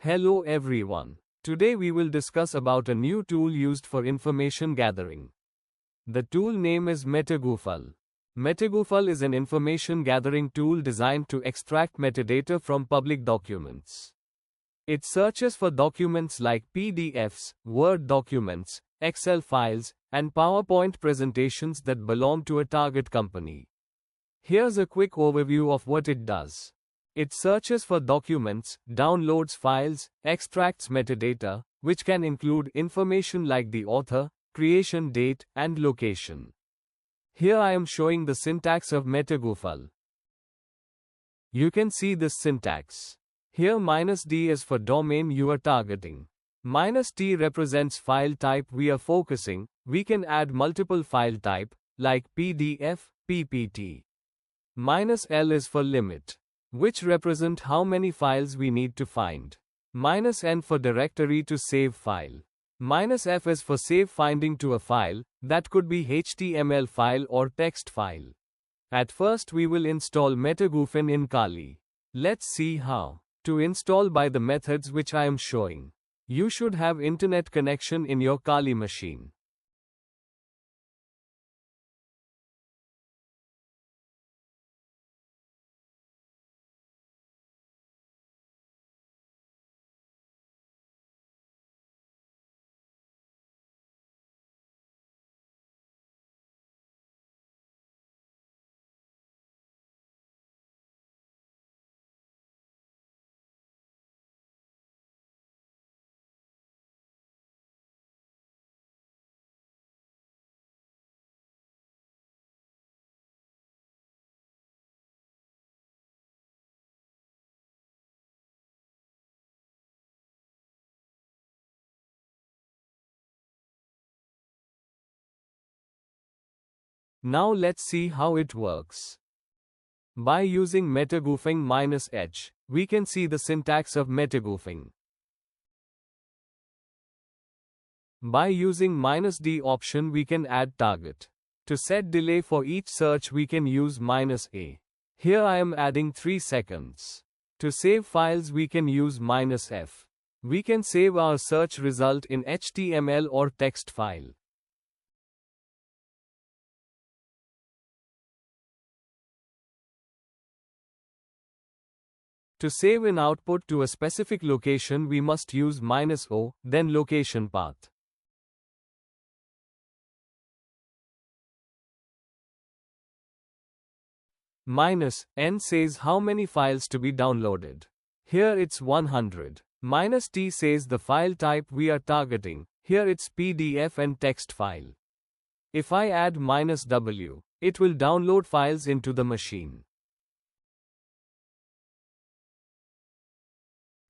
Hello everyone. Today we will discuss about a new tool used for information gathering. The tool name is Metagoofil. Metagoofil is an information gathering tool designed to extract metadata from public documents. It searches for documents like PDFs, Word documents, Excel files, and PowerPoint presentations that belong to a target company. Here's a quick overview of what it does. It searches for documents, downloads files, extracts metadata, which can include information like the author, creation date, and location. Here I am showing the syntax of Metagoofil. You can see this syntax. Here -d is for domain you are targeting. -t represents file type we are focusing. We can add multiple file type, like PDF, PPT. -l is for limit, which represent how many files we need to find. -n for directory to save file. -f is for save finding to a file, that could be HTML file or text file. At first we will install Metagoofil in Kali. Let's see how. To install by the methods which I am showing. You should have internet connection in your Kali machine. Now let's see how it works. By using Metagoofil -h, we can see the syntax of Metagoofil. By using -d option we can add target. To set delay for each search we can use -a. Here I am adding 3 seconds. To save files we can use -f. We can save our search result in HTML or text file. To save an output to a specific location we must use -o, then location path. -n says how many files to be downloaded. Here it's 100. -t says the file type we are targeting. Here it's PDF and text file. If I add -w, it will download files into the machine.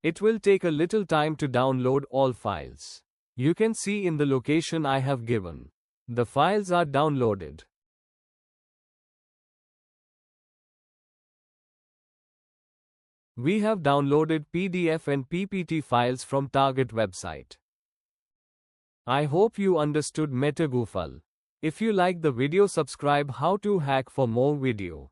It will take a little time to download all files. You can see in the location I have given. The files are downloaded. We have downloaded PDF and PPT files from target website. I hope you understood Metagoofil. If you like the video, subscribe how to hack for more video.